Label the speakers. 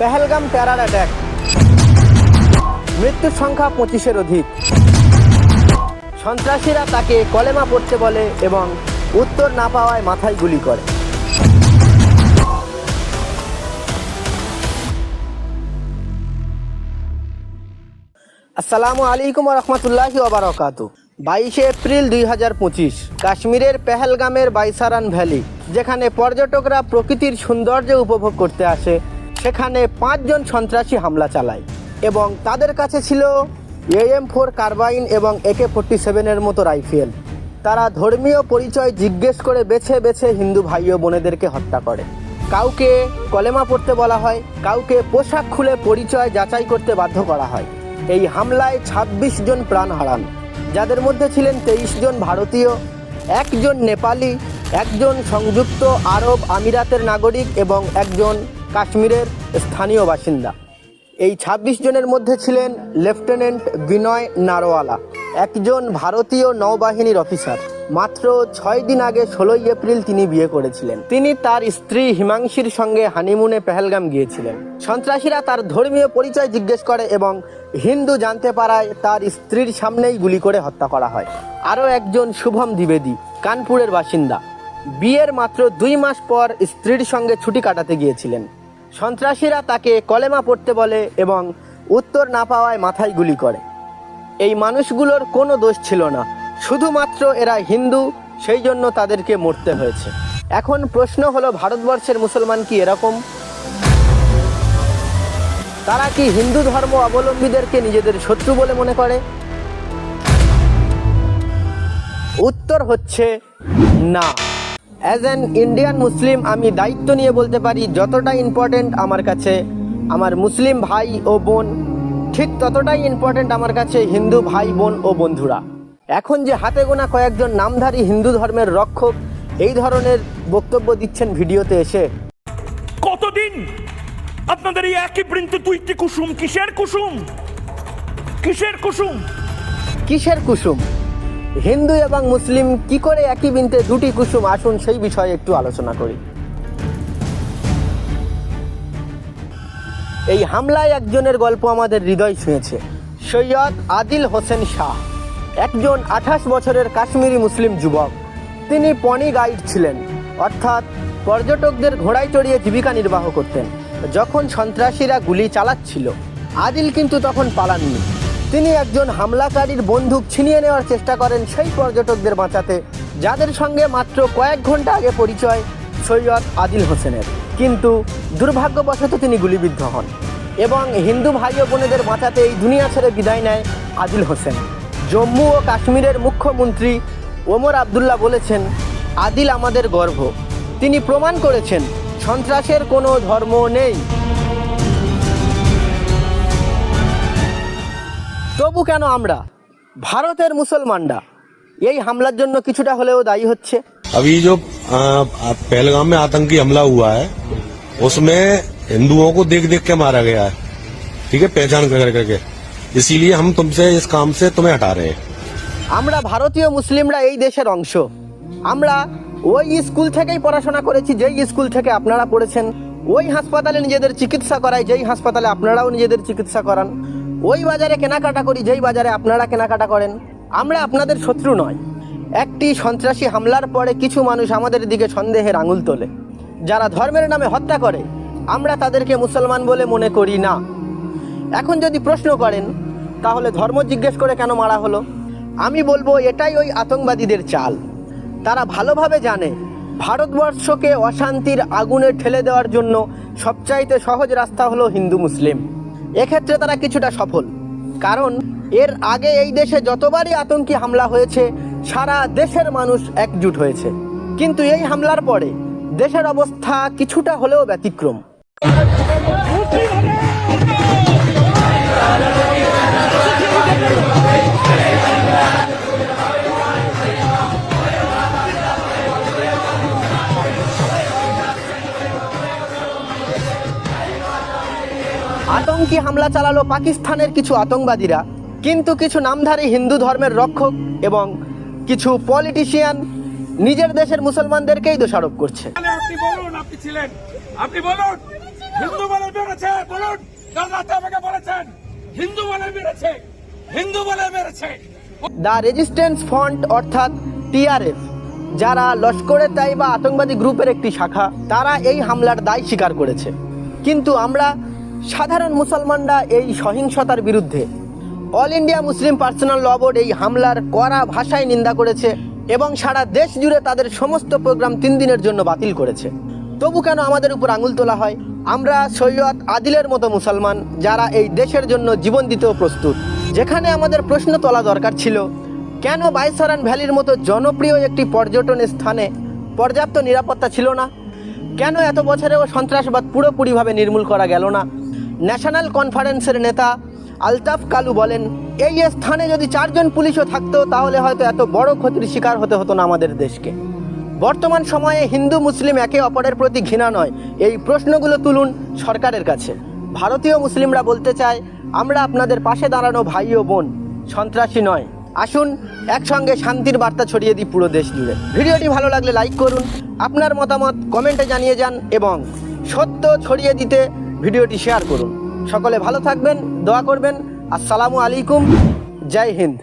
Speaker 1: Pahalgam terror attack, মৃত্যুর সংখ্যা 25-এর অধিক। সন্ত্রাসীরা তাকে কলেমা পড়তে বলে এবং উত্তর না পাওয়ায় মাথায় গুলি করে। আসসালামু আলাইকুম ওয়া রাহমাতুল্লাহি ওয়া বারাকাতুহু। 22শে এপ্রিল 2025 কাশ্মীরের পেহেলগামের বাইসারান ভ্যালি, যেখানে পর্যটকরা প্রকৃতির সৌন্দর্য উপভোগ করতে আসে, সেখানে 5 জন সন্ত্রাসী হামলা চালায় এবং তাদের কাছে ছিল AM4 কার্বাইন এবং AK-47-এর মতো রাইফেল। তারা ধর্মীয় পরিচয় জিজ্ঞেস করে বেছে বেছে হিন্দু ভাই ও বোনেদেরকে হত্যা করে। কাউকে কলেমা পড়তে বলা হয়, কাউকে পোশাক খুলে পরিচয় যাচাই করতে বাধ্য করা হয়। এই হামলায় 26 জন প্রাণ হারান, যাদের মধ্যে ছিলেন 23 জন ভারতীয়, 1 জন নেপালি, 1 জন সংযুক্ত আরব আমিরাতের নাগরিক এবং 1 জন কাশ্মীরের স্থানীয় বাসিন্দা। এই 26 জনের মধ্যে ছিলেন লেফটেন্যান্ট বিনয় নারওয়ালা, একজন ভারতীয় নৌবাহিনীর অফিসার। মাত্র 6 দিন আগে 16 এপ্রিল তিনি বিয়ে করেছিলেন। তিনি তার স্ত্রী হিমাংশীর সঙ্গে হানিমুনে পেহেলগাম গিয়েছিলেন। সন্ত্রাসীরা তার ধর্মীয় পরিচয় জিজ্ঞেস করে এবং হিন্দু জানতে পারায় তার স্ত্রীর সামনেই গুলি করে হত্যা করা হয়। আরও একজন শুভম দ্বিবেদী, কানপুরের বাসিন্দা, বিয়ের মাত্র 2 মাস পর স্ত্রীর সঙ্গে ছুটি কাটাতে গিয়েছিলেন। সন্ত্রাসীরা তাকে কলেমা পড়তে বলে এবং উত্তর না পাওয়ায় মাথায় গুলি করে। এই মানুষগুলোর কোনো দোষ ছিল না, শুধুমাত্র এরা হিন্দু, সেই জন্য তাদেরকে মরতে হয়েছে। এখন প্রশ্ন হলো, ভারতবর্ষের মুসলমান কি এরকম? তারা কি হিন্দু ধর্ম অবলম্বীদেরকে নিজেদের শত্রু বলে মনে করে? উত্তর হচ্ছে না। অ্যাজ অ্যান ইন্ডিয়ান মুসলিম আমি দায়িত্ব নিয়ে বলতে পারি, যতটা ইম্পর্টেন্ট আমার কাছে আমার মুসলিম ভাই ও বোন, ঠিক ততটাই ইম্পর্টেন্ট আমার কাছে হিন্দু ভাই বোন ও বন্ধুরা। এখন যে হাতে গোনা কয়েকজন নামধারী হিন্দু ধর্মের রক্ষক এই ধরনের বক্তব্য দিচ্ছেন ভিডিওতে এসে,
Speaker 2: কতদিন আপনাদের এই একই বৃন্তে দুইটি কুসুম? কিসের কুসুম? কিসের কুসুম?
Speaker 1: কিসের কুসুম? হিন্দু এবং মুসলিম কি করে একই বৃন্তে দুটি কুসুম? আসুন সেই বিষয়ে একটু আলোচনা করি। এই হামলায় একজনের গল্প আমাদের হৃদয় ছুঁয়েছে। সৈয়দ আদিল হোসেন শাহ, একজন 28 বছরের কাশ্মীরি মুসলিম যুবক। তিনি পনি গাইড ছিলেন, অর্থাৎ পর্যটকদের ঘোড়ায় চড়িয়ে জীবিকা নির্বাহ করতেন। যখন সন্ত্রাসীরা গুলি চালাচ্ছিল, আদিল কিন্তু তখন পালাননি। তিনি একজন হামলাকারীর বন্দুক ছিনিয়ে নেওয়ার চেষ্টা করেন সেই পর্যটকদের বাঁচাতে, যাদের সঙ্গে মাত্র কয়েক ঘন্টা আগে পরিচয় সৈয়দ আদিল হোসেনের। কিন্তু দুর্ভাগ্যবশত তিনি গুলিবিদ্ধ হন এবং হিন্দু ভাই ও বোনেদের বাঁচাতে এই দুনিয়া ছেড়ে বিদায় নেয় আদিল হোসেন। জম্মু ও কাশ্মীরের মুখ্যমন্ত্রী ওমর আবদুল্লাহ বলেছেন, আদিল আমাদের গর্ব। তিনি প্রমাণ করেছেন সন্ত্রাসের কোনো ধর্ম নেই। তবু কেন আমরা, ভারতের মুসলমানরা এই হামলার জন্য কিছুটা হলেও দায়ী হচ্ছে?
Speaker 3: अभी जो पहलगाम में आतंकी हमला हुआ है, उसमें हिंदुओं को देख देख के मारा गया है, ठीक है, पहचान कर करके। इसीलिए हम तुमसे इस काम से तुम्हें हटा रहे हैं।
Speaker 1: আমরা ভারতীয় মুসলিমরা এই দেশের অংশ। আমরা ওই স্কুল থেকেই পড়াশোনা করেছি যেই স্কুল থেকে আপনারা পড়েছেন। ওই হাসপাতালে নিজেদের চিকিৎসা করাই যেই হাসপাতালে আপনারাও নিজেদের চিকিৎসা করান। ওই বাজারে কেনাকাটা করি যেই বাজারে আপনারা কেনাকাটা করেন। আমরা আপনাদের শত্রু নয়। একটি সন্ত্রাসী হামলার পরে কিছু মানুষ আমাদের দিকে সন্দেহের আঙুল তোলে। যারা ধর্মের নামে হত্যা করে, আমরা তাদেরকে মুসলমান বলে মনে করি না। এখন যদি প্রশ্ন করেন তাহলে ধর্ম জিজ্ঞেস করে কেন মারা হলো, আমি বলবো এটাই ওই আতঙ্কবাদীদের চাল। তারা ভালোভাবে জানে ভারতবর্ষকে অশান্তির আগুনে ঠেলে দেওয়ার জন্য সবচাইতে সহজ রাস্তা হলো হিন্দু মুসলিম। এক্ষেত্রে তারা কিছুটা সফল, কারণ এর আগে এই দেশে যতবারই আতঙ্কী হামলা হয়েছে সারা দেশের মানুষ একজুট হয়েছে। কিন্তু এই হামলার পরে দেশের অবস্থা কিছুটা হলেও ব্যতিক্রম। আতঙ্কী হামলা চালালো পাকিস্তানের কিছু আতঙ্কবাদীরা, কিন্তু কিছু নামধারী হিন্দু ধর্মের রক্ষক এবং কিছু পলিটিশিয়ান নিজের দেশের মুসলমানদেরকেই দোষারোপ করছে।
Speaker 2: আপনি বলুন, আপনি ছিলেন, আপনি বলুন, হিন্দু বলে বেড়েছে
Speaker 4: কাল রাতে আমাকে বলেছেন হিন্দু বলে মেরেছে, হিন্দু বলে মেরেছে।
Speaker 1: দ্য রেজিস্ট্যান্স ফ্রন্ট অর্থাৎ টিআরএফ, যারা লস্করে তাইবা আতঙ্কবাদী গ্রুপের একটি শাখা, তারা এই হামলার দায় স্বীকার করেছে। কিন্তু আমরা সাধারণ মুসলমানরা এই সহিংসতার বিরুদ্ধে। অল ইন্ডিয়া মুসলিম পার্সোনাল ল বোর্ড এই হামলার কড়া ভাষায় নিন্দা করেছে এবং সারা দেশ জুড়ে তাদের সমস্ত প্রোগ্রাম 3 দিনের জন্য বাতিল করেছে। তবু কেন আমাদের উপর আঙুল তোলা হয়? আমরা সৈয়দ আদিলের মতো মুসলমান যারা এই দেশের জন্য জীবন দিতেও প্রস্তুত। যেখানে আমাদের প্রশ্ন তোলা দরকার ছিল, কেন বাইসারান ভ্যালির মতো জনপ্রিয় একটি পর্যটন স্থানে পর্যাপ্ত নিরাপত্তা ছিল না? কেন এত বছরেও সন্ত্রাসবাদ পুরোপুরিভাবে নির্মূল করা গেল না? ন্যাশনাল কনফারেন্সের নেতা আলতাফ কালু বলেন, এই স্থানে যদি 4 জন পুলিশও থাকতো তাহলে হয়তো এত বড় ক্ষতির শিকার হতে হতো না আমাদের দেশকে। বর্তমান সময়ে হিন্দু মুসলিম একে অপরের প্রতি ঘৃণা নয়, এই প্রশ্নগুলো তুলুন সরকারের কাছে। ভারতীয় মুসলিমরা বলতে চায়, আমরা আপনাদের পাশে দাঁড়ানো ভাই ও বোন, সন্ত্রাসী নয়। আসুন একসঙ্গে শান্তির বার্তা ছড়িয়ে দিই পুরো দেশ জুড়ে। ভিডিওটি ভালো লাগলে লাইক করুন, আপনার মতামত কমেন্টে জানিয়ে যান এবং সত্য ছড়িয়ে দিতে ভিডিওটি শেয়ার করুন। সকলে ভালো থাকবেন, দোয়া করবেন। আসসালামু আলাইকুম, জয় হিন্দ।